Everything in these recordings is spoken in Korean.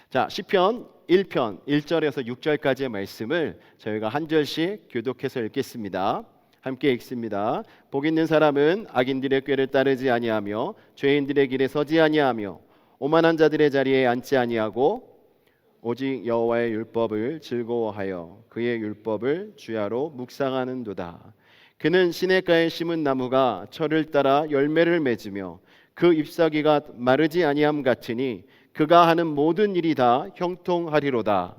자, 시편 1편 1절에서 6절까지의 말씀을 저희가 한 절씩 교독해서 읽겠습니다. 함께 읽습니다. 복 있는 사람은 악인들의 꾀를 따르지 아니하며 죄인들의 길에 서지 아니하며 오만한 자들의 자리에 앉지 아니하고 오직 여호와의 율법을 즐거워하여 그의 율법을 주야로 묵상하는도다. 그는 시냇가에 심은 나무가 철을 따라 열매를 맺으며 그 잎사귀가 마르지 아니함 같으니 그가 하는 모든 일이 다 형통하리로다.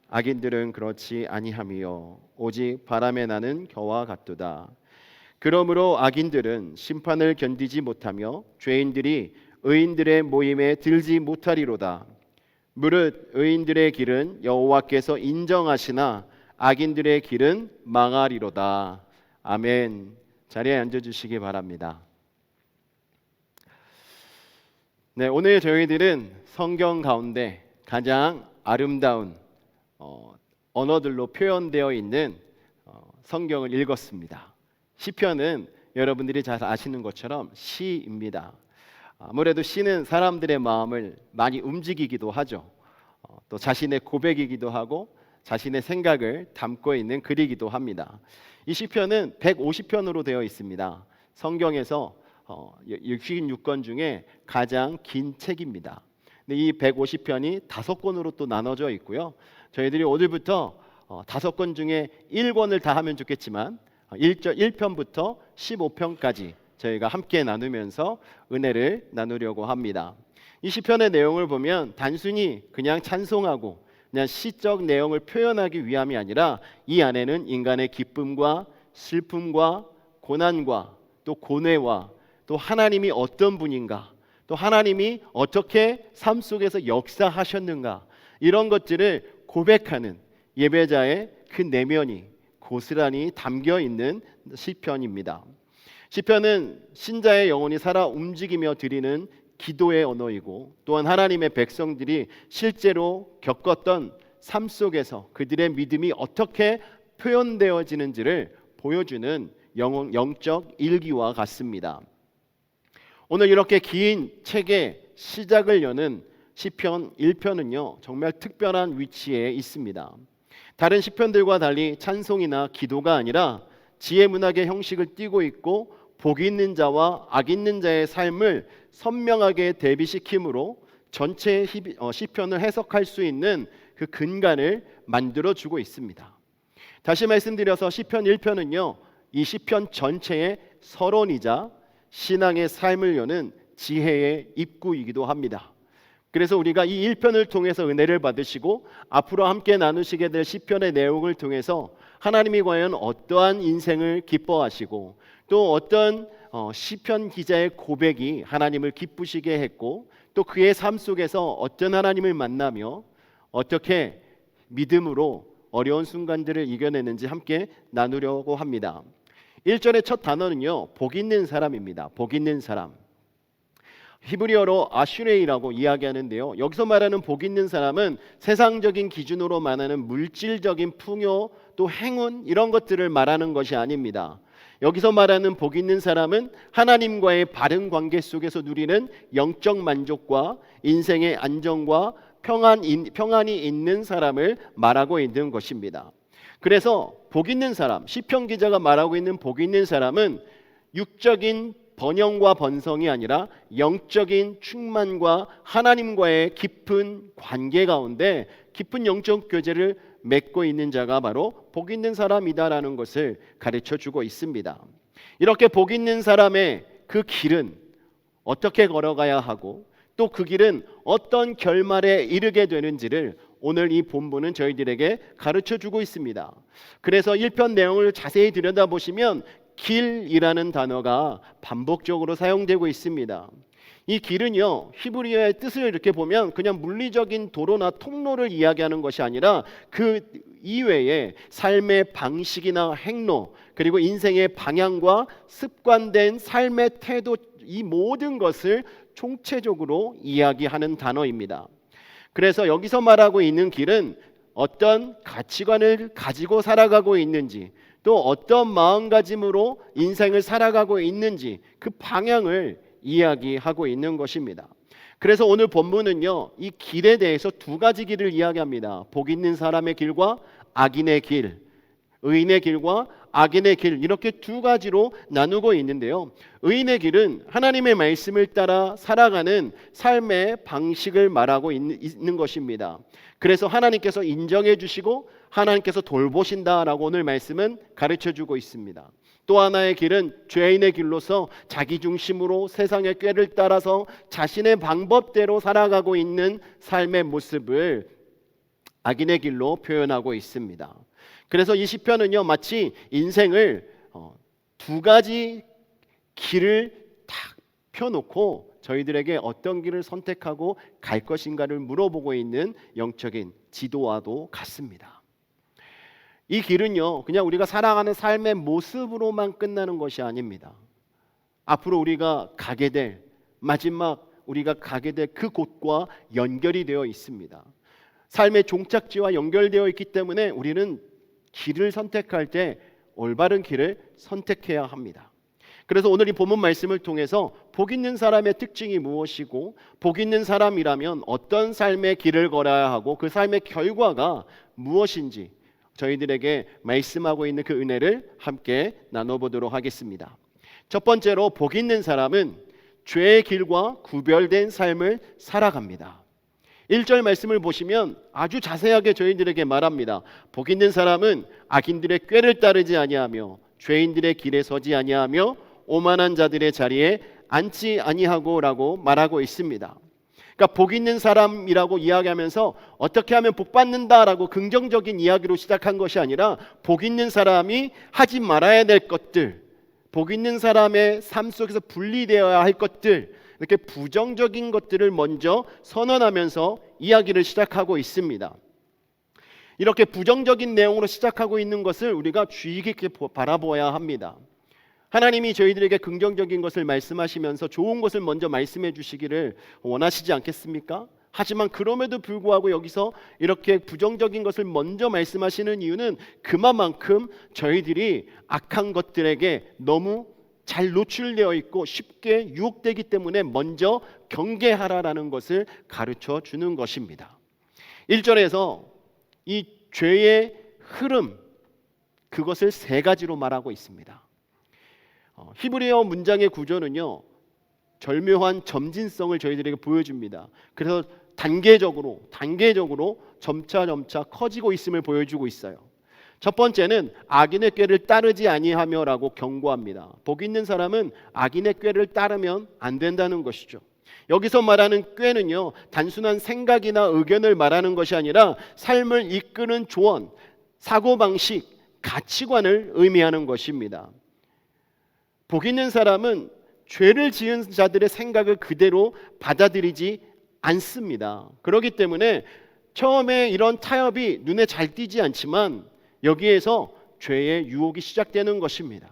악인들은 그렇지 아니함이요 오직 바람에 나는 겨와 같도다. 그러므로 악인들은 심판을 견디지 못하며 죄인들이 의인들의 모임에 들지 못하리로다. 무릇 의인들의 길은 여호와께서 인정하시나 악인들의 길은 망하리로다. 아멘. 자리에 앉아주시기 바랍니다. 네, 오늘 저희들은 성경 가운데 가장 아름다운 언어들로 표현되어 있는 성경을 읽었습니다. 시편은 여러분들이 잘 아시는 것처럼 시입니다. 아무래도 시는 사람들의 마음을 많이 움직이기도 하죠. 또 자신의 고백이기도 하고 자신의 생각을 담고 있는 글이기도 합니다. 이 시편은 150편으로 되어 있습니다. 성경에서 66권 중에 가장 긴 책입니다. 근데 이 150편이 5권으로 또 나눠져 있고요. 저희들이 오늘부터 5권 중에 1권을 다 하면 좋겠지만 1편부터 15편까지 저희가 함께 나누면서 은혜를 나누려고 합니다. 이 시편의 내용을 보면 단순히 그냥 찬송하고 그냥 시적 내용을 표현하기 위함이 아니라 이 안에는 인간의 기쁨과 슬픔과 고난과 또 고뇌와 또 하나님이 어떤 분인가, 또 하나님이 어떻게 삶 속에서 역사하셨는가, 이런 것들을 고백하는 예배자의 그 내면이 고스란히 담겨 있는 시편입니다. 시편은 신자의 영혼이 살아 움직이며 드리는 기도의 언어이고, 또한 하나님의 백성들이 실제로 겪었던 삶 속에서 그들의 믿음이 어떻게 표현되어지는지를 보여주는 영적 일기와 같습니다. 오늘 이렇게 긴 책의 시작을 여는 시편 1편은요 정말 특별한 위치에 있습니다. 다른 시편들과 달리 찬송이나 기도가 아니라 지혜문학의 형식을 띠고 있고 복 있는 자와 악 있는 자의 삶을 선명하게 대비시킴으로 전체 시편을 해석할 수 있는 그 근간을 만들어주고 있습니다. 다시 말씀드려서 시편 1편은요 이 시편 전체의 서론이자 신앙의 삶을 여는 지혜의 입구이기도 합니다. 그래서 우리가 이 1편을 통해서 은혜를 받으시고 앞으로 함께 나누시게 될 시편의 내용을 통해서 하나님이 과연 어떠한 인생을 기뻐하시고 또 어떤 시편 기자의 고백이 하나님을 기쁘시게 했고 또 그의 삶 속에서 어떤 하나님을 만나며 어떻게 믿음으로 어려운 순간들을 이겨내는지 함께 나누려고 합니다. 1절의 첫 단어는요 복 있는 사람입니다. 복 있는 사람, 히브리어로 아슈레이라고 이야기하는데요, 여기서 말하는 복 있는 사람은 세상적인 기준으로 말하는 물질적인 풍요 또 행운 이런 것들을 말하는 것이 아닙니다. 여기서 말하는 복 있는 사람은 하나님과의 바른 관계 속에서 누리는 영적 만족과 인생의 안정과 평안이 있는 사람을 말하고 있는 것입니다. 그래서 복 있는 사람, 시편 기자가 말하고 있는 복 있는 사람은 육적인 번영과 번성이 아니라 영적인 충만과 하나님과의 깊은 관계 가운데 깊은 영적 교제를 맺고 있는 자가 바로 복 있는 사람이다라는 것을 가르쳐주고 있습니다. 이렇게 복 있는 사람의 그 길은 어떻게 걸어가야 하고 또 그 길은 어떤 결말에 이르게 되는지를 오늘 이 본문은 저희들에게 가르쳐주고 있습니다. 그래서 1편 내용을 자세히 들여다보시면 길이라는 단어가 반복적으로 사용되고 있습니다. 이 길은요 히브리어의 뜻을 이렇게 보면 그냥 물리적인 도로나 통로를 이야기하는 것이 아니라 그 이외에 삶의 방식이나 행로 그리고 인생의 방향과 습관된 삶의 태도, 이 모든 것을 총체적으로 이야기하는 단어입니다. 그래서 여기서 말하고 있는 길은 어떤 가치관을 가지고 살아가고 있는지 또 어떤 마음가짐으로 인생을 살아가고 있는지 그 방향을 이야기하고 있는 것입니다. 그래서 오늘 본문은요, 이 길에 대해서 두 가지 길을 이야기합니다. 복 있는 사람의 길과 악인의 길, 의인의 길과 악인의 길, 이렇게 두 가지로 나누고 있는데요. 의인의 길은 하나님의 말씀을 따라 살아가는 삶의 방식을 말하고 있는 것입니다. 그래서 하나님께서 인정해 주시고 하나님께서 돌보신다라고 오늘 말씀은 가르쳐 주고 있습니다. 또 하나의 길은 죄인의 길로서 자기 중심으로 세상의 꾀를 따라서 자신의 방법대로 살아가고 있는 삶의 모습을 악인의 길로 표현하고 있습니다. 그래서 이 시편은요, 마치 인생을 두 가지 길을 딱 펴놓고 저희들에게 어떤 길을 선택하고 갈 것인가를 물어보고 있는 영적인 지도와도 같습니다. 이 길은요, 그냥 우리가 살아가는 삶의 모습으로만 끝나는 것이 아닙니다. 앞으로 우리가 가게 될, 마지막 우리가 가게 될 그 곳과 연결이 되어 있습니다. 삶의 종착지와 연결되어 있기 때문에 우리는 길을 선택할 때 올바른 길을 선택해야 합니다. 그래서 오늘 이 본문 말씀을 통해서 복 있는 사람의 특징이 무엇이고, 복 있는 사람이라면 어떤 삶의 길을 걸어야 하고 그 삶의 결과가 무엇인지 저희들에게 말씀하고 있는 그 은혜를 함께 나눠보도록 하겠습니다. 첫 번째로, 복 있는 사람은 죄의 길과 구별된 삶을 살아갑니다. 1절 말씀을 보시면 아주 자세하게 저희들에게 말합니다. 복 있는 사람은 악인들의 꾀를 따르지 아니하며 죄인들의 길에 서지 아니하며 오만한 자들의 자리에 앉지 아니하고 라고 말하고 있습니다. 그러니까 복 있는 사람이라고 이야기하면서 어떻게 하면 복 받는다라고 긍정적인 이야기로 시작한 것이 아니라 복 있는 사람이 하지 말아야 될 것들, 복 있는 사람의 삶 속에서 분리되어야 할 것들, 이렇게 부정적인 것들을 먼저 선언하면서 이야기를 시작하고 있습니다. 이렇게 부정적인 내용으로 시작하고 있는 것을 우리가 주의 깊게 바라보아야 합니다. 하나님이 저희들에게 긍정적인 것을 말씀하시면서 좋은 것을 먼저 말씀해 주시기를 원하시지 않겠습니까? 하지만 그럼에도 불구하고 여기서 이렇게 부정적인 것을 먼저 말씀하시는 이유는 그만큼 저희들이 악한 것들에게 너무 잘 노출되어 있고 쉽게 유혹되기 때문에 먼저 경계하라라는 것을 가르쳐 주는 것입니다. 1절에서 이 죄의 흐름, 그것을 세 가지로 말하고 있습니다. 히브리어 문장의 구조는요, 절묘한 점진성을 저희들에게 보여줍니다. 그래서 단계적으로 점차 커지고 있음을 보여주고 있어요. 첫 번째는 악인의 꾀를 따르지 아니하며라고 경고합니다. 복 있는 사람은 악인의 꾀를 따르면 안 된다는 것이죠. 여기서 말하는 꾀는요, 단순한 생각이나 의견을 말하는 것이 아니라 삶을 이끄는 조언, 사고방식, 가치관을 의미하는 것입니다. 복 있는 사람은 죄를 지은 자들의 생각을 그대로 받아들이지 않습니다. 그렇기 때문에 처음에 이런 타협이 눈에 잘 띄지 않지만 여기에서 죄의 유혹이 시작되는 것입니다.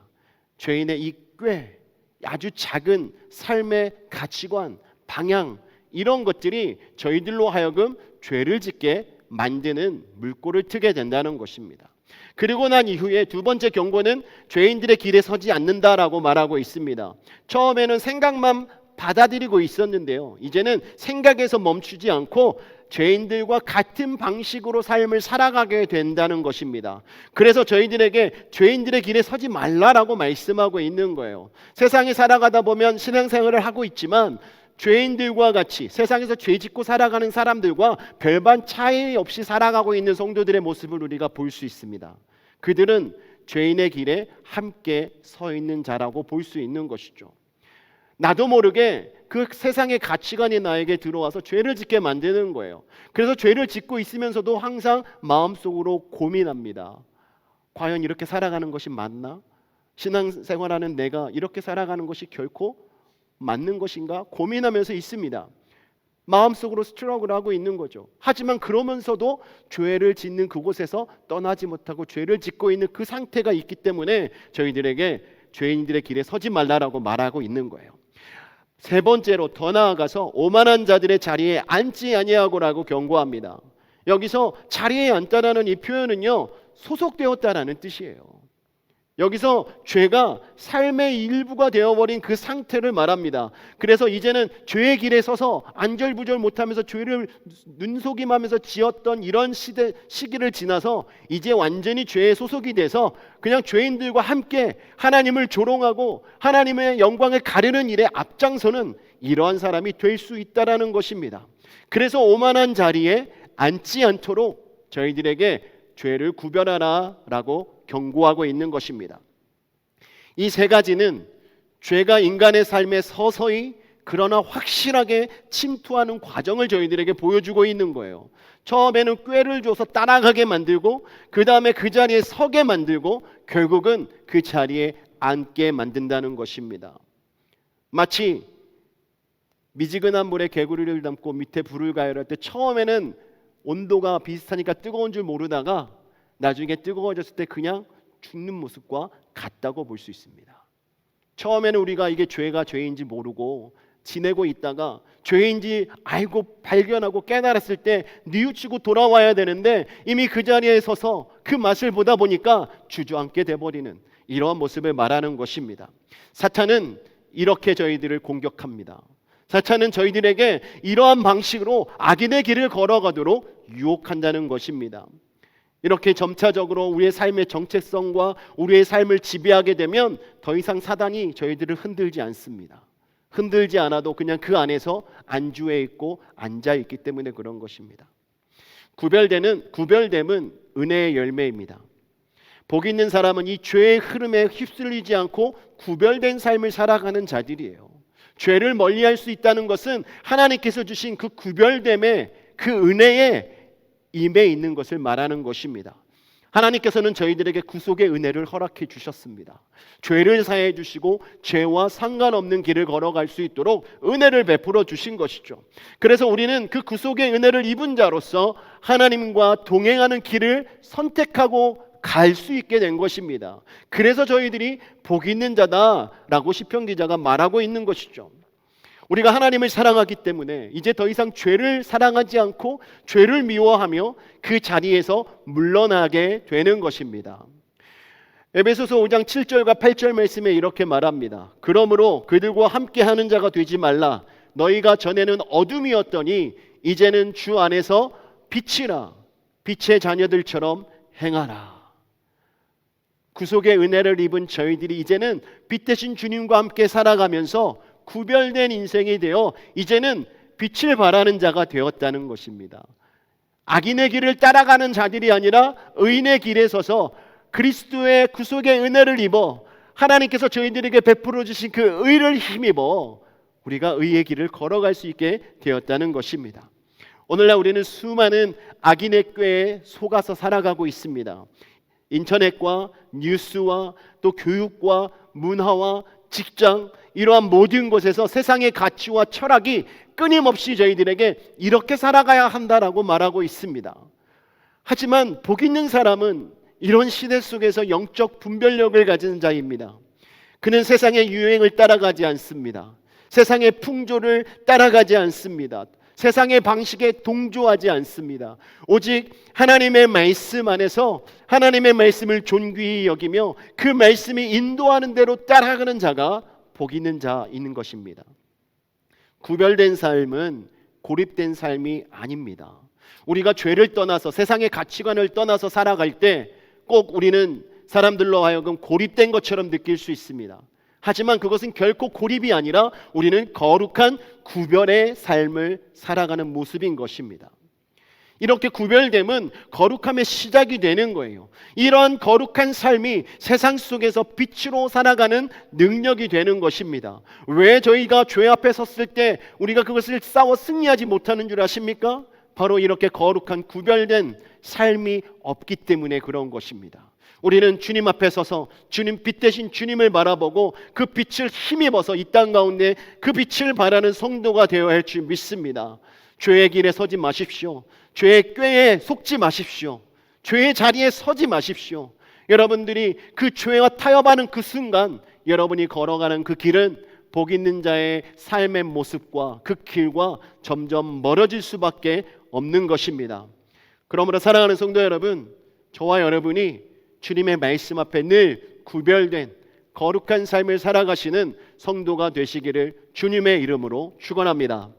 죄인의 이 꾀, 아주 작은 삶의 가치관, 방향, 이런 것들이 저희들로 하여금 죄를 짓게 만드는 물꼬를 트게 된다는 것입니다. 그리고 난 이후에 두 번째 경고는 죄인들의 길에 서지 않는다라고 말하고 있습니다. 처음에는 생각만 받아들이고 있었는데요, 이제는 생각에서 멈추지 않고 죄인들과 같은 방식으로 삶을 살아가게 된다는 것입니다. 그래서 저희들에게 죄인들의 길에 서지 말라라고 말씀하고 있는 거예요. 세상에 살아가다 보면 신앙생활을 하고 있지만 죄인들과 같이 세상에서 죄 짓고 살아가는 사람들과 별반 차이 없이 살아가고 있는 성도들의 모습을 우리가 볼 수 있습니다. 그들은 죄인의 길에 함께 서 있는 자라고 볼 수 있는 것이죠. 나도 모르게 그 세상의 가치관이 나에게 들어와서 죄를 짓게 만드는 거예요. 그래서 죄를 짓고 있으면서도 항상 마음속으로 고민합니다. 과연 이렇게 살아가는 것이 맞나? 신앙생활하는 내가 이렇게 살아가는 것이 결코 맞는 것인가? 고민하면서 있습니다. 마음속으로 스트러글 하고 있는 거죠. 하지만 그러면서도 죄를 짓는 그곳에서 떠나지 못하고 죄를 짓고 있는 그 상태가 있기 때문에 저희들에게 죄인들의 길에 서지 말라라고 말하고 있는 거예요. 세 번째로, 더 나아가서 오만한 자들의 자리에 앉지 아니하고라고 경고합니다. 여기서 자리에 앉다라는 이 표현은요, 소속되었다라는 뜻이에요. 여기서 죄가 삶의 일부가 되어버린 그 상태를 말합니다. 그래서 이제는 죄의 길에 서서 안절부절 못하면서 죄를 눈속임하면서 지었던 이런 시기를 지나서 이제 완전히 죄에 소속이 돼서 그냥 죄인들과 함께 하나님을 조롱하고 하나님의 영광을 가르는 일에 앞장서는 이러한 사람이 될 수 있다라는 것입니다. 그래서 오만한 자리에 앉지 않도록 저희들에게 죄를 구별하라라고 경고하고 있는 것입니다. 이 세 가지는 죄가 인간의 삶에 서서히 그러나 확실하게 침투하는 과정을 저희들에게 보여주고 있는 거예요. 처음에는 꾀를 줘서 따라가게 만들고 그 다음에 그 자리에 서게 만들고 결국은 그 자리에 앉게 만든다는 것입니다. 마치 미지근한 물에 개구리를 담고 밑에 불을 가열할 때 처음에는 온도가 비슷하니까 뜨거운 줄 모르다가 나중에 뜨거워졌을 때 그냥 죽는 모습과 같다고 볼 수 있습니다. 처음에는 우리가 이게 죄가 죄인지 모르고 지내고 있다가 죄인지 알고 발견하고 깨달았을 때 뉘우치고 돌아와야 되는데 이미 그 자리에 서서 그 맛을 보다 보니까 주저앉게 돼버리는 이러한 모습을 말하는 것입니다. 사탄은 이렇게 저희들을 공격합니다. 사탄은 저희들에게 이러한 방식으로 악인의 길을 걸어가도록 유혹한다는 것입니다. 이렇게 점차적으로 우리의 삶의 정체성과 우리의 삶을 지배하게 되면 더 이상 사단이 저희들을 흔들지 않습니다. 흔들지 않아도 그냥 그 안에서 안주해 있고 앉아 있기 때문에 그런 것입니다. 구별됨은 은혜의 열매입니다. 복 있는 사람은 이 죄의 흐름에 휩쓸리지 않고 구별된 삶을 살아가는 자들이에요. 죄를 멀리할 수 있다는 것은 하나님께서 주신 그 구별됨의 그 은혜에 임해 있는 것을 말하는 것입니다. 하나님께서는 저희들에게 구속의 은혜를 허락해 주셨습니다. 죄를 사해 주시고 죄와 상관없는 길을 걸어갈 수 있도록 은혜를 베풀어 주신 것이죠. 그래서 우리는 그 구속의 은혜를 입은 자로서 하나님과 동행하는 길을 선택하고 갈 수 있게 된 것입니다. 그래서 저희들이 복 있는 자다라고 시편 기자가 말하고 있는 것이죠. 우리가 하나님을 사랑하기 때문에 이제 더 이상 죄를 사랑하지 않고 죄를 미워하며 그 자리에서 물러나게 되는 것입니다. 에베소서 5장 7절과 8절 말씀에 이렇게 말합니다. 그러므로 그들과 함께하는 자가 되지 말라. 너희가 전에는 어둠이었더니 이제는 주 안에서 빛이라. 빛의 자녀들처럼 행하라. 구속의 은혜를 입은 저희들이 이제는 빛 대신 주님과 함께 살아가면서 구별된 인생이 되어 이제는 빛을 발하는 자가 되었다는 것입니다. 악인의 길을 따라가는 자들이 아니라 의인의 길에 서서 그리스도의 구속의 은혜를 입어 하나님께서 저희들에게 베풀어 주신 그 의를 힘입어 우리가 의의 길을 걸어갈 수 있게 되었다는 것입니다. 오늘날 우리는 수많은 악인의 꾀에 속아서 살아가고 있습니다. 인터넷과 뉴스와 또 교육과 문화와 직장 이러한 모든 곳에서 세상의 가치와 철학이 끊임없이 저희들에게 이렇게 살아가야 한다라고 말하고 있습니다. 하지만 복 있는 사람은 이런 시대 속에서 영적 분별력을 가진 자입니다. 그는 세상의 유행을 따라가지 않습니다. 세상의 풍조를 따라가지 않습니다. 세상의 방식에 동조하지 않습니다. 오직 하나님의 말씀 안에서 하나님의 말씀을 존귀히 여기며 그 말씀이 인도하는 대로 따라가는 자가 복 있는 자인 것입니다. 구별된 삶은 고립된 삶이 아닙니다. 우리가 죄를 떠나서 세상의 가치관을 떠나서 살아갈 때 꼭 우리는 사람들로 하여금 고립된 것처럼 느낄 수 있습니다. 하지만 그것은 결코 고립이 아니라 우리는 거룩한 구별의 삶을 살아가는 모습인 것입니다. 이렇게 구별됨은 거룩함의 시작이 되는 거예요. 이러한 거룩한 삶이 세상 속에서 빛으로 살아가는 능력이 되는 것입니다. 왜 저희가 죄 앞에 섰을 때 우리가 그것을 싸워 승리하지 못하는 줄 아십니까? 바로 이렇게 거룩한 구별된 삶이 없기 때문에 그런 것입니다. 우리는 주님 앞에 서서 주님 빛 대신 주님을 바라보고 그 빛을 힘입어서 이 땅 가운데 그 빛을 발하는 성도가 되어야 할 줄 믿습니다. 죄의 길에 서지 마십시오. 죄의 꾀에 속지 마십시오. 죄의 자리에 서지 마십시오. 여러분들이 그 죄와 타협하는 그 순간 여러분이 걸어가는 그 길은 복 있는 자의 삶의 모습과 그 길과 점점 멀어질 수밖에 없는 것입니다. 그러므로 사랑하는 성도 여러분, 저와 여러분이 주님의 말씀 앞에 늘 구별된 거룩한 삶을 살아가시는 성도가 되시기를 주님의 이름으로 축원합니다.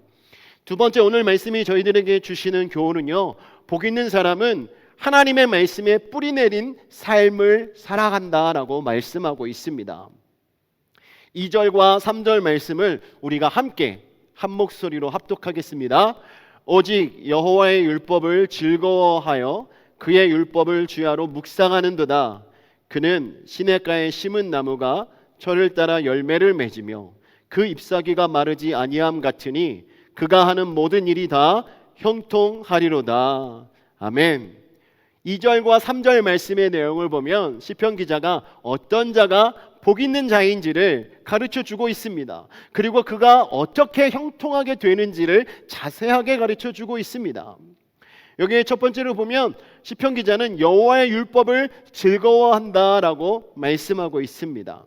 두 번째, 오늘 말씀이 저희들에게 주시는 교훈은요, 복 있는 사람은 하나님의 말씀에 뿌리 내린 삶을 살아간다라고 말씀하고 있습니다. 2절과 3절 말씀을 우리가 함께 한 목소리로 합독하겠습니다. 오직 여호와의 율법을 즐거워하여 그의 율법을 주야로 묵상하는도다. 그는 시냇가에 심은 나무가 철을 따라 열매를 맺으며 그 잎사귀가 마르지 아니함 같으니 그가 하는 모든 일이 다 형통하리로다. 아멘. 2절과 3절 말씀의 내용을 보면 시편 기자가 어떤 자가 복 있는 자인지를 가르쳐 주고 있습니다. 그리고 그가 어떻게 형통하게 되는지를 자세하게 가르쳐 주고 있습니다. 여기에 첫 번째로 보면 시편 기자는 여호와의 율법을 즐거워한다라고 말씀하고 있습니다.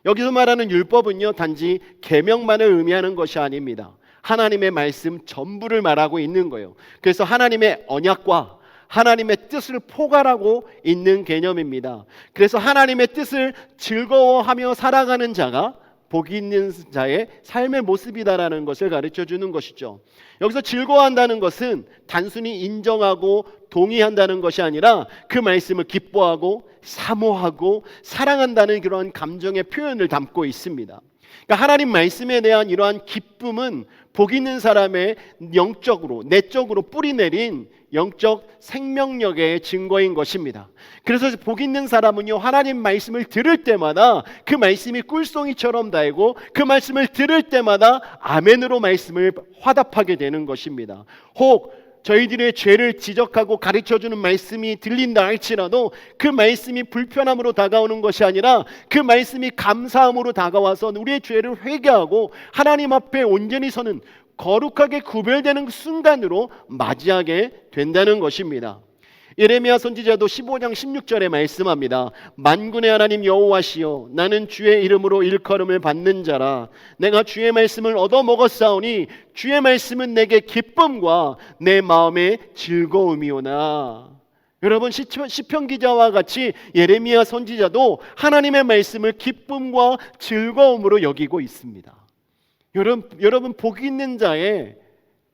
여기서 말하는 율법은요, 단지 계명만을 의미하는 것이 아닙니다. 하나님의 말씀 전부를 말하고 있는 거예요. 그래서 하나님의 언약과 하나님의 뜻을 포괄하고 있는 개념입니다. 그래서 하나님의 뜻을 즐거워하며 살아가는 자가 복이 있는 자의 삶의 모습이다라는 것을 가르쳐 주는 것이죠. 여기서 즐거워한다는 것은 단순히 인정하고 동의한다는 것이 아니라 그 말씀을 기뻐하고 사모하고 사랑한다는 그러한 감정의 표현을 담고 있습니다. 그러니까 하나님 말씀에 대한 이러한 기쁨은 복 있는 사람의 영적으로, 내적으로 뿌리 내린 영적 생명력의 증거인 것입니다. 그래서 복 있는 사람은요, 하나님 말씀을 들을 때마다 그 말씀이 꿀송이처럼 달고 그 말씀을 들을 때마다 아멘으로 말씀을 화답하게 되는 것입니다. 혹 저희들의 죄를 지적하고 가르쳐주는 말씀이 들린다 할지라도 그 말씀이 불편함으로 다가오는 것이 아니라 그 말씀이 감사함으로 다가와서 우리의 죄를 회개하고 하나님 앞에 온전히 서는 거룩하게 구별되는 순간으로 맞이하게 된다는 것입니다. 예레미야 선지자도 15장 16절에 말씀합니다. 만군의 하나님 여호와시여, 나는 주의 이름으로 일컬음을 받는 자라. 내가 주의 말씀을 얻어 먹었사오니 주의 말씀은 내게 기쁨과 내 마음의 즐거움이오나. 여러분, 시편 기자와 같이 예레미야 선지자도 하나님의 말씀을 기쁨과 즐거움으로 여기고 있습니다. 여러분 복 있는 자의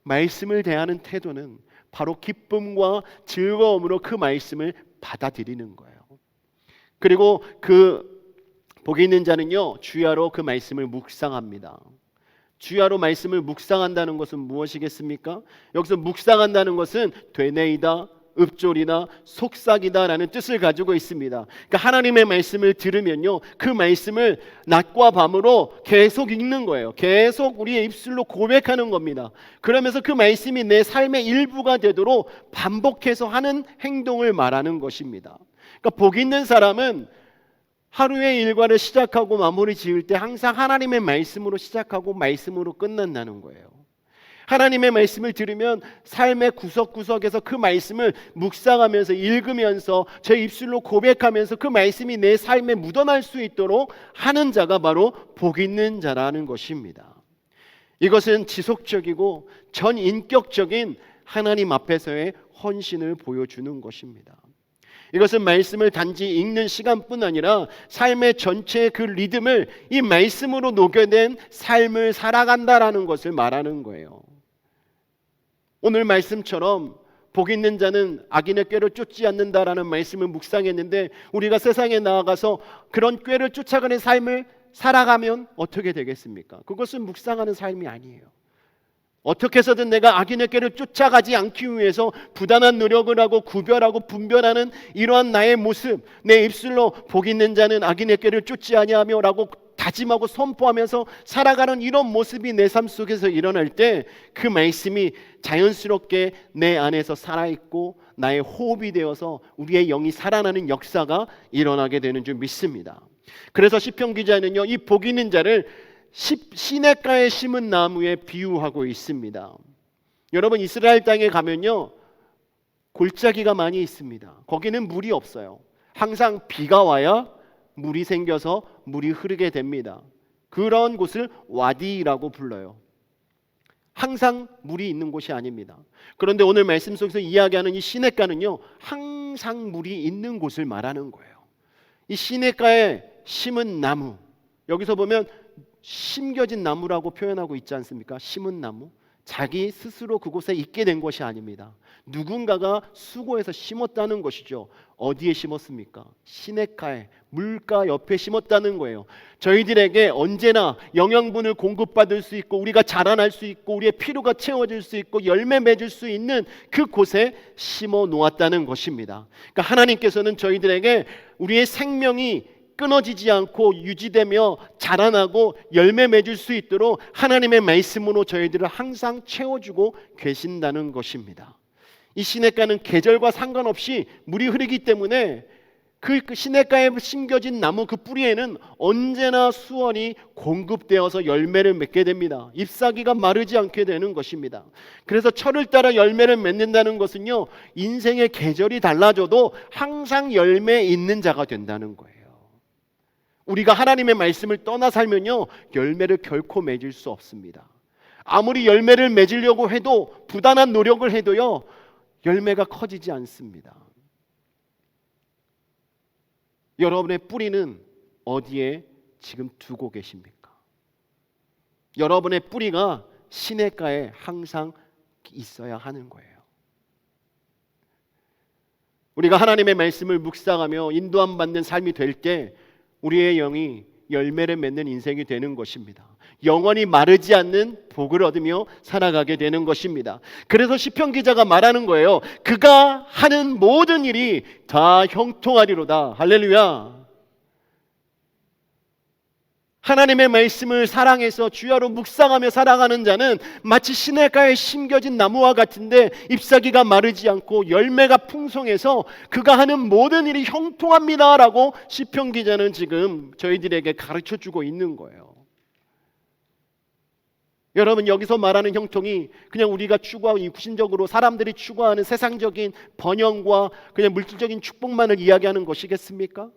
말씀을 대하는 태도는 바로 기쁨과 즐거움으로 그 말씀을 받아들이는 거예요. 그리고 그 복이 있는 자는요, 주야로 그 말씀을 묵상합니다. 주야로 말씀을 묵상한다는 것은 무엇이겠습니까? 여기서 묵상한다는 것은 되뇌이다, 읊조리다, 속삭이다라는 뜻을 가지고 있습니다. 그러니까 하나님의 말씀을 들으면요, 그 말씀을 낮과 밤으로 계속 읽는 거예요. 계속 우리의 입술로 고백하는 겁니다. 그러면서 그 말씀이 내 삶의 일부가 되도록 반복해서 하는 행동을 말하는 것입니다. 그러니까 복 있는 사람은 하루의 일과를 시작하고 마무리 지을 때 항상 하나님의 말씀으로 시작하고 말씀으로 끝난다는 거예요. 하나님의 말씀을 들으면 삶의 구석구석에서 그 말씀을 묵상하면서 읽으면서 제 입술로 고백하면서 그 말씀이 내 삶에 묻어날 수 있도록 하는 자가 바로 복 있는 자라는 것입니다. 이것은 지속적이고 전인격적인 하나님 앞에서의 헌신을 보여주는 것입니다. 이것은 말씀을 단지 읽는 시간뿐 아니라 삶의 전체의 그 리듬을 이 말씀으로 녹여낸 삶을 살아간다라는 것을 말하는 거예요. 오늘 말씀처럼 복 있는 자는 악인의 꾀를 쫓지 않는다라는 말씀을 묵상했는데, 우리가 세상에 나아가서 그런 꾀를 쫓아가는 삶을 살아가면 어떻게 되겠습니까? 그것은 묵상하는 삶이 아니에요. 어떻게 해서든 내가 악인의 꾀를 쫓아가지 않기 위해서 부단한 노력을 하고 구별하고 분별하는 이러한 나의 모습, 내 입술로 복 있는 자는 악인의 꾀를 쫓지 아니하며 라고 다짐하고 선포하면서 살아가는 이런 모습이 내 삶 속에서 일어날 때 그 말씀이 자연스럽게 내 안에서 살아있고 나의 호흡이 되어서 우리의 영이 살아나는 역사가 일어나게 되는 줄 믿습니다. 그래서 시편 기자는요, 이 복 있는 자를 시냇가에 심은 나무에 비유하고 있습니다. 여러분, 이스라엘 땅에 가면요, 골짜기가 많이 있습니다. 거기는 물이 없어요. 항상 비가 와야 물이 생겨서 물이 흐르게 됩니다. 그런 곳을 와디라고 불러요. 항상 물이 있는 곳이 아닙니다. 그런데 오늘 말씀 속에서 이야기하는 이 시냇가는요, 항상 물이 있는 곳을 말하는 거예요. 이 시냇가에 심은 나무. 여기서 보면 심겨진 나무라고 표현하고 있지 않습니까? 심은 나무. 자기 스스로 그곳에 있게 된 것이 아닙니다. 누군가가 수고해서 심었다는 것이죠. 어디에 심었습니까? 시냇가에, 물가 옆에 심었다는 거예요. 저희들에게 언제나 영양분을 공급받을 수 있고, 우리가 자라날 수 있고, 우리의 필요가 채워질 수 있고, 열매 맺을 수 있는 그곳에 심어 놓았다는 것입니다. 그러니까 하나님께서는 저희들에게 우리의 생명이 끊어지지 않고 유지되며 자라나고 열매 맺을 수 있도록 하나님의 말씀으로 저희들을 항상 채워주고 계신다는 것입니다. 이 시냇가는 계절과 상관없이 물이 흐르기 때문에 그 시냇가에 심겨진 나무 그 뿌리에는 언제나 수원이 공급되어서 열매를 맺게 됩니다. 잎사귀가 마르지 않게 되는 것입니다. 그래서 철을 따라 열매를 맺는다는 것은요, 인생의 계절이 달라져도 항상 열매 있는 자가 된다는 거예요. 우리가 하나님의 말씀을 떠나 살면요, 열매를 결코 맺을 수 없습니다. 아무리 열매를 맺으려고 해도, 부단한 노력을 해도요, 열매가 커지지 않습니다. 여러분의 뿌리는 어디에 지금 두고 계십니까? 여러분의 뿌리가 시냇가에 항상 있어야 하는 거예요. 우리가 하나님의 말씀을 묵상하며 인도함 받는 삶이 될 때 우리의 영이 열매를 맺는 인생이 되는 것입니다. 영원히 마르지 않는 복을 얻으며 살아가게 되는 것입니다. 그래서 시편 기자가 말하는 거예요. 그가 하는 모든 일이 다 형통하리로다. 할렐루야. 하나님의 말씀을 사랑해서 주야로 묵상하며 살아가는 자는 마치 시냇가에 심겨진 나무와 같은데 잎사귀가 마르지 않고 열매가 풍성해서 그가 하는 모든 일이 형통합니다라고 시편 기자는 지금 저희들에게 가르쳐주고 있는 거예요. 여러분, 여기서 말하는 형통이 그냥 우리가 추구하고 육신적으로 사람들이 추구하는 세상적인 번영과 그냥 물질적인 축복만을 이야기하는 것이겠습니까?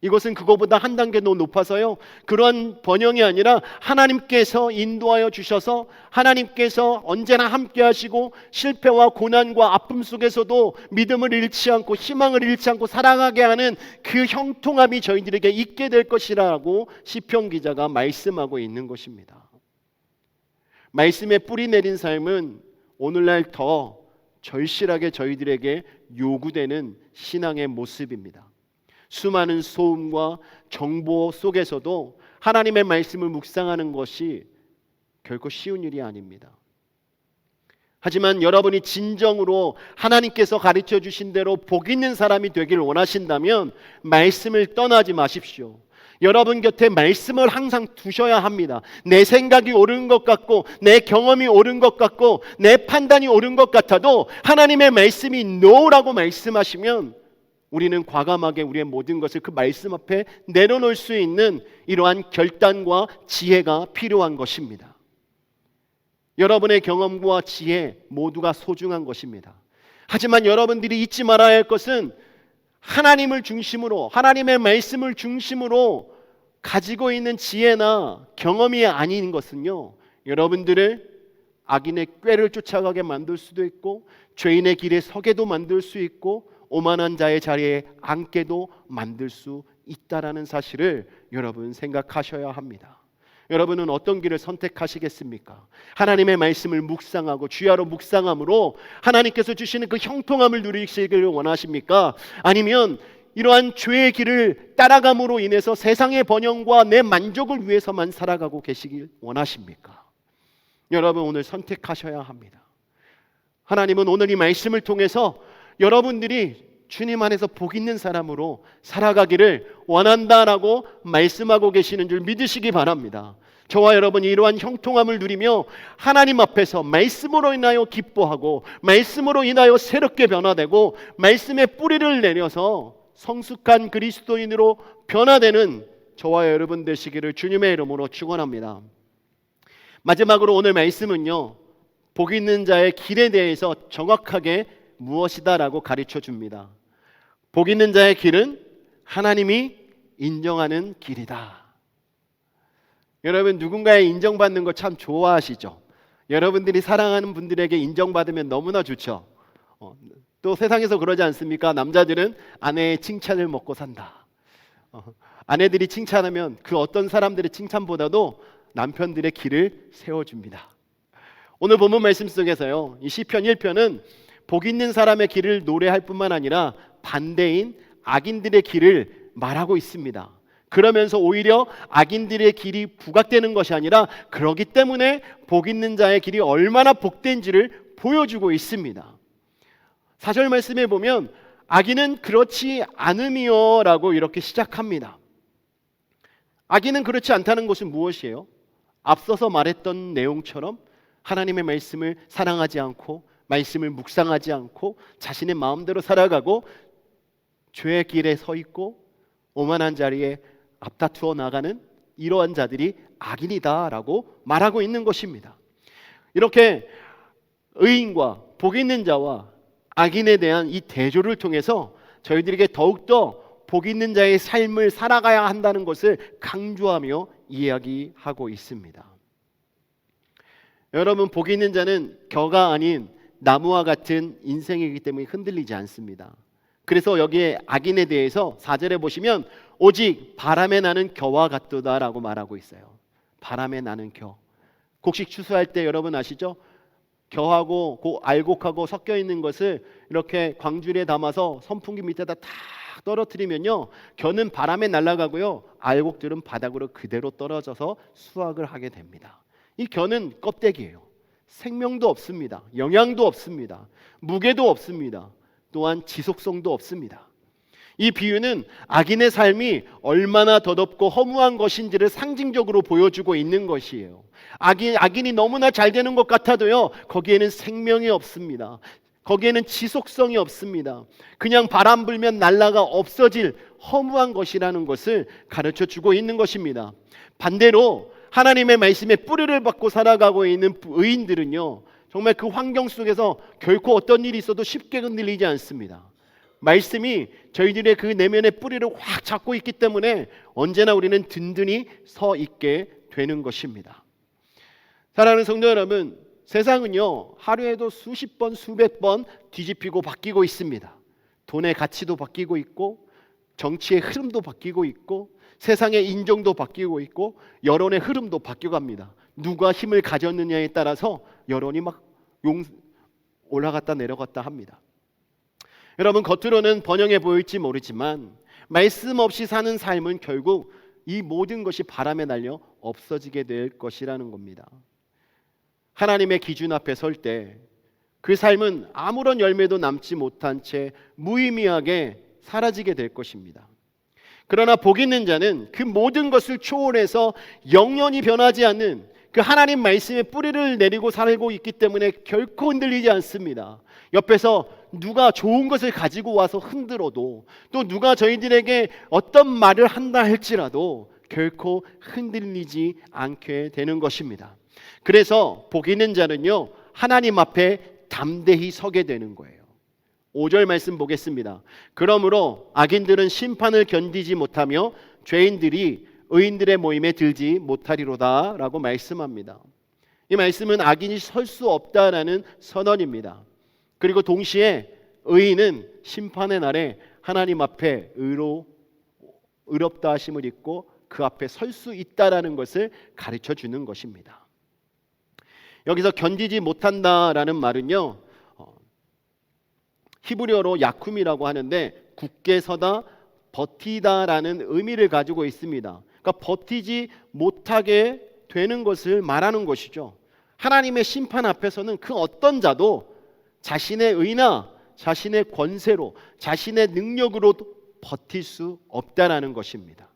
이것은 그거보다 한 단계 더 높아서요, 그런 번영이 아니라 하나님께서 인도하여 주셔서 하나님께서 언제나 함께 하시고 실패와 고난과 아픔 속에서도 믿음을 잃지 않고 희망을 잃지 않고 살아가게 하는 그 형통함이 저희들에게 있게 될 것이라고 시편 기자가 말씀하고 있는 것입니다. 말씀에 뿌리 내린 삶은 오늘날 더 절실하게 저희들에게 요구되는 신앙의 모습입니다. 수많은 소음과 정보 속에서도 하나님의 말씀을 묵상하는 것이 결코 쉬운 일이 아닙니다. 하지만 여러분이 진정으로 하나님께서 가르쳐 주신 대로 복 있는 사람이 되길 원하신다면 말씀을 떠나지 마십시오. 여러분 곁에 말씀을 항상 두셔야 합니다. 내 생각이 옳은 것 같고 내 경험이 옳은 것 같고 내 판단이 옳은 것 같아도 하나님의 말씀이 NO라고 말씀하시면 우리는 과감하게 우리의 모든 것을 그 말씀 앞에 내려놓을 수 있는 이러한 결단과 지혜가 필요한 것입니다. 여러분의 경험과 지혜 모두가 소중한 것입니다. 하지만 여러분들이 잊지 말아야 할 것은 하나님을 중심으로, 하나님의 말씀을 중심으로 가지고 있는 지혜나 경험이 아닌 것은요, 여러분들을 악인의 꾀를 쫓아가게 만들 수도 있고 죄인의 길에 서게도 만들 수 있고 오만한 자의 자리에 앉게도 만들 수 있다라는 사실을 여러분 생각하셔야 합니다. 여러분은 어떤 길을 선택하시겠습니까? 하나님의 말씀을 묵상하고 주야로 묵상함으로 하나님께서 주시는 그 형통함을 누리시기를 원하십니까? 아니면 이러한 죄의 길을 따라감으로 인해서 세상의 번영과 내 만족을 위해서만 살아가고 계시길 원하십니까? 여러분, 오늘 선택하셔야 합니다. 하나님은 오늘 이 말씀을 통해서 여러분들이 주님 안에서 복 있는 사람으로 살아가기를 원한다라고 말씀하고 계시는 줄 믿으시기 바랍니다. 저와 여러분이 이러한 형통함을 누리며 하나님 앞에서 말씀으로 인하여 기뻐하고 말씀으로 인하여 새롭게 변화되고 말씀의 뿌리를 내려서 성숙한 그리스도인으로 변화되는 저와 여러분 되시기를 주님의 이름으로 축원합니다. 마지막으로 오늘 말씀은요, 복 있는 자의 길에 대해서 정확하게 무엇이다라고 가르쳐 줍니다. 복 있는 자의 길은 하나님이 인정하는 길이다. 여러분, 누군가의 인정받는 거 참 좋아하시죠? 여러분들이 사랑하는 분들에게 인정받으면 너무나 좋죠. 또 세상에서 그러지 않습니까? 남자들은 아내의 칭찬을 먹고 산다. 아내들이 칭찬하면 그 어떤 사람들의 칭찬보다도 남편들의 길을 세워줍니다. 오늘 본문 말씀 속에서요, 이 시편 1편은 복 있는 사람의 길을 노래할 뿐만 아니라 반대인 악인들의 길을 말하고 있습니다. 그러면서 오히려 악인들의 길이 부각되는 것이 아니라 그러기 때문에 복 있는 자의 길이 얼마나 복된지를 보여주고 있습니다. 4절 말씀에 보면 악인은 그렇지 않음이요 라고 이렇게 시작합니다. 악인은 그렇지 않다는 것은 무엇이에요? 앞서서 말했던 내용처럼 하나님의 말씀을 사랑하지 않고 말씀을 묵상하지 않고 자신의 마음대로 살아가고 죄의 길에 서 있고 오만한 자리에 앞다투어 나가는 이러한 자들이 악인이다라고 말하고 있는 것입니다. 이렇게 의인과 복 있는 자와 악인에 대한 이 대조를 통해서 저희들에게 더욱더 복 있는 자의 삶을 살아가야 한다는 것을 강조하며 이야기하고 있습니다. 여러분, 복 있는 자는 겨가 아닌 나무와 같은 인생이기 때문에 흔들리지 않습니다. 그래서 여기에 악인에 대해서 4절에 보시면 오직 바람에 나는 겨와 같도다라고 말하고 있어요. 바람에 나는 겨. 곡식 추수할 때 여러분 아시죠? 겨하고 알곡하고 섞여 있는 것을 이렇게 광주리에 담아서 선풍기 밑에다 탁 떨어뜨리면요, 겨는 바람에 날아가고요, 알곡들은 바닥으로 그대로 떨어져서 수확을 하게 됩니다. 이 겨는 껍데기예요. 생명도 없습니다. 영양도 없습니다. 무게도 없습니다. 또한 지속성도 없습니다. 이 비유는 악인의 삶이 얼마나 더덥고 허무한 것인지를 상징적으로 보여주고 있는 것이에요. 악인이 너무나 잘 되는 것 같아도요, 거기에는 생명이 없습니다. 거기에는 지속성이 없습니다. 그냥 바람 불면 날아가 없어질 허무한 것이라는 것을 가르쳐 주고 있는 것입니다. 반대로 하나님의 말씀에 뿌리를 받고 살아가고 있는 의인들은요, 정말 그 환경 속에서 결코 어떤 일이 있어도 쉽게 흔들리지 않습니다. 말씀이 저희들의 그 내면의 뿌리를 확 잡고 있기 때문에 언제나 우리는 든든히 서 있게 되는 것입니다. 사랑하는 성도 여러분, 세상은요, 하루에도 수십 번, 수백 번 뒤집히고 바뀌고 있습니다. 돈의 가치도 바뀌고 있고, 정치의 흐름도 바뀌고 있고, 세상의 인종도 바뀌고 있고, 여론의 흐름도 바뀌어갑니다. 누가 힘을 가졌느냐에 따라서 여론이 막 올라갔다 내려갔다 합니다. 여러분, 겉으로는 번영해 보일지 모르지만 말씀 없이 사는 삶은 결국 이 모든 것이 바람에 날려 없어지게 될 것이라는 겁니다. 하나님의 기준 앞에 설 때 그 삶은 아무런 열매도 남지 못한 채 무의미하게 사라지게 될 것입니다. 그러나 복 있는 자는 그 모든 것을 초월해서 영원히 변하지 않는 그 하나님 말씀의 뿌리를 내리고 살고 있기 때문에 결코 흔들리지 않습니다. 옆에서 누가 좋은 것을 가지고 와서 흔들어도, 또 누가 저희들에게 어떤 말을 한다 할지라도 결코 흔들리지 않게 되는 것입니다. 그래서 복 있는 자는요, 하나님 앞에 담대히 서게 되는 거예요. 5절 말씀 보겠습니다. 그러므로 악인들은 심판을 견디지 못하며 죄인들이 의인들의 모임에 들지 못하리로다 라고 말씀합니다. 이 말씀은 악인이 설 수 없다라는 선언입니다. 그리고 동시에 의인은 심판의 날에 하나님 앞에 의롭다 하심을 입고 그 앞에 설 수 있다라는 것을 가르쳐 주는 것입니다. 여기서 견디지 못한다라는 말은요, 히브리어로 야쿰이라고 하는데 굳게 서다, 버티다라는 의미를 가지고 있습니다. 그러니까 버티지 못하게 되는 것을 말하는 것이죠. 하나님의 심판 앞에서는 그 어떤 자도 자신의 의나 자신의 권세로, 자신의 능력으로 버틸 수 없다라는 것입니다.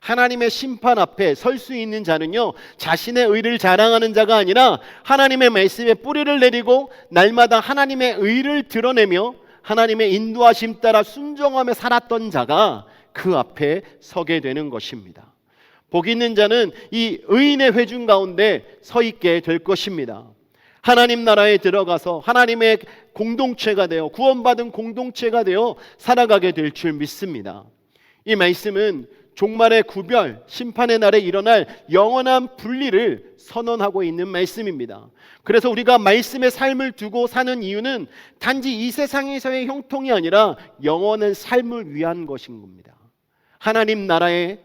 하나님의 심판 앞에 설 수 있는 자는요, 자신의 의를 자랑하는 자가 아니라 하나님의 말씀에 뿌리를 내리고 날마다 하나님의 의를 드러내며 하나님의 인도하심 따라 순종하며 살았던 자가 그 앞에 서게 되는 것입니다. 복 있는 자는 이 의인의 회중 가운데 서 있게 될 것입니다. 하나님 나라에 들어가서 하나님의 공동체가 되어, 구원받은 공동체가 되어 살아가게 될 줄 믿습니다. 이 말씀은 종말의 구별, 심판의 날에 일어날 영원한 분리를 선언하고 있는 말씀입니다. 그래서 우리가 말씀의 삶을 두고 사는 이유는 단지 이 세상에서의 형통이 아니라 영원한 삶을 위한 것인 겁니다. 하나님 나라의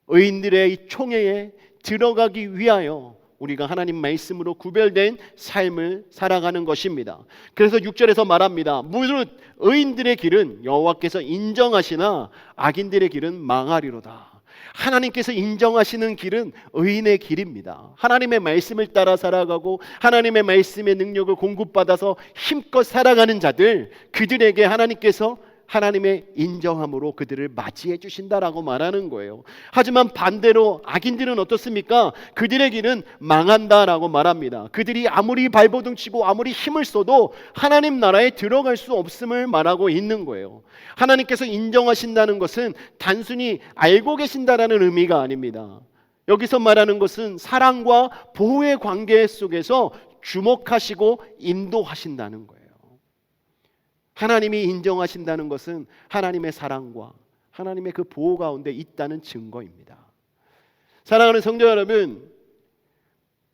의인들의 이 총회에 들어가기 위하여 우리가 하나님 말씀으로 구별된 삶을 살아가는 것입니다. 그래서 6절에서 말합니다. 무릇 의인들의 길은 여호와께서 인정하시나 악인들의 길은 망하리로다. 하나님께서 인정하시는 길은 의인의 길입니다. 하나님의 말씀을 따라 살아가고 하나님의 말씀의 능력을 공급받아서 힘껏 살아가는 자들, 그들에게 하나님께서 하나님의 인정함으로 그들을 맞이해 주신다라고 말하는 거예요. 하지만 반대로 악인들은 어떻습니까? 그들의 길은 망한다라고 말합니다. 그들이 아무리 발버둥 치고 아무리 힘을 써도 하나님 나라에 들어갈 수 없음을 말하고 있는 거예요. 하나님께서 인정하신다는 것은 단순히 알고 계신다라는 의미가 아닙니다. 여기서 말하는 것은 사랑과 보호의 관계 속에서 주목하시고 인도하신다는 거예요. 하나님이 인정하신다는 것은 하나님의 사랑과 하나님의 그 보호 가운데 있다는 증거입니다. 사랑하는 성도 여러분,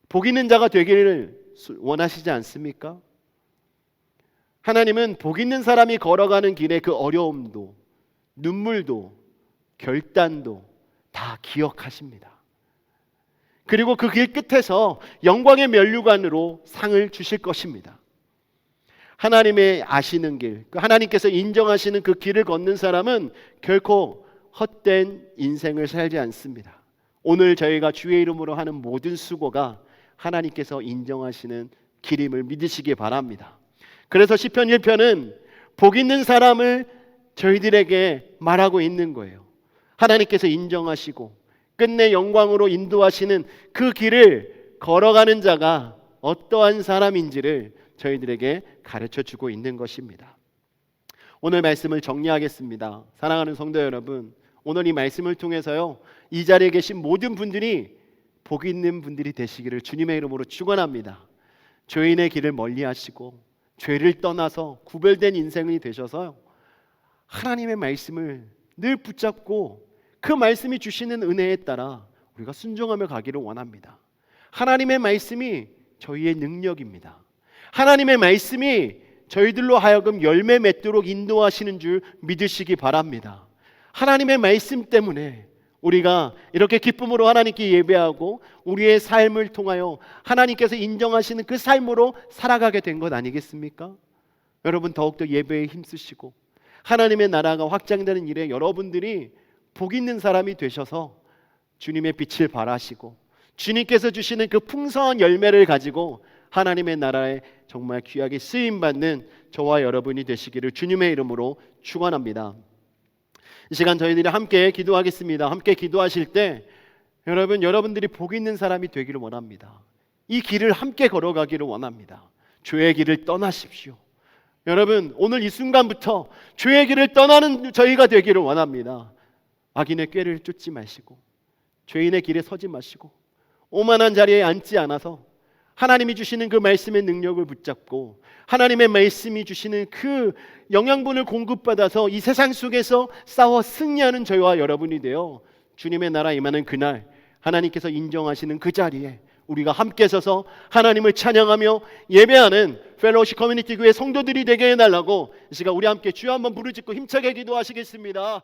복 있는 자가 되기를 원하시지 않습니까? 하나님은 복 있는 사람이 걸어가는 길에 그 어려움도 눈물도 결단도 다 기억하십니다. 그리고 그 길 끝에서 영광의 면류관으로 상을 주실 것입니다. 하나님의 아시는 길, 하나님께서 인정하시는 그 길을 걷는 사람은 결코 헛된 인생을 살지 않습니다. 오늘 저희가 주의 이름으로 하는 모든 수고가 하나님께서 인정하시는 길임을 믿으시기 바랍니다. 그래서 시편 1편은 복 있는 사람을 저희들에게 말하고 있는 거예요. 하나님께서 인정하시고 끝내 영광으로 인도하시는 그 길을 걸어가는 자가 어떠한 사람인지를 저희들에게 가르쳐주고 있는 것입니다. 오늘 말씀을 정리하겠습니다. 사랑하는 성도 여러분, 오늘 이 말씀을 통해서요, 이 자리에 계신 모든 분들이 복 있는 분들이 되시기를 주님의 이름으로 축원합니다. 죄인의 길을 멀리하시고 죄를 떠나서 구별된 인생이 되셔서 하나님의 말씀을 늘 붙잡고 그 말씀이 주시는 은혜에 따라 우리가 순종하며 가기를 원합니다. 하나님의 말씀이 저희의 능력입니다. 하나님의 말씀이 저희들로 하여금 열매 맺도록 인도하시는 줄 믿으시기 바랍니다. 하나님의 말씀 때문에 우리가 이렇게 기쁨으로 하나님께 예배하고 우리의 삶을 통하여 하나님께서 인정하시는 그 삶으로 살아가게 된 것 아니겠습니까? 여러분 더욱더 예배에 힘쓰시고 하나님의 나라가 확장되는 일에 여러분들이 복 있는 사람이 되셔서 주님의 빛을 발하시고 주님께서 주시는 그 풍성한 열매를 가지고 하나님의 나라에 정말 귀하게 쓰임받는 저와 여러분이 되시기를 주님의 이름으로 축원합니다. 이 시간 저희들이 함께 기도하겠습니다. 함께 기도하실 때 여러분들이 복 있는 사람이 되기를 원합니다. 이 길을 함께 걸어가기를 원합니다. 죄의 길을 떠나십시오. 여러분 오늘 이 순간부터 죄의 길을 떠나는 저희가 되기를 원합니다. 악인의 꾀를 쫓지 마시고 죄인의 길에 서지 마시고 오만한 자리에 앉지 않아서 하나님이 주시는 그 말씀의 능력을 붙잡고 하나님의 말씀이 주시는 그 영양분을 공급받아서 이 세상 속에서 싸워 승리하는 저희와 여러분이 되어 주님의 나라 임하는 그날 하나님께서 인정하시는 그 자리에 우리가 함께 서서 하나님을 찬양하며 예배하는 펠로우십 커뮤니티 교회 성도들이 되게 해달라고 이 시간 우리 함께 주여 한번 부르짖고 힘차게 기도하시겠습니다.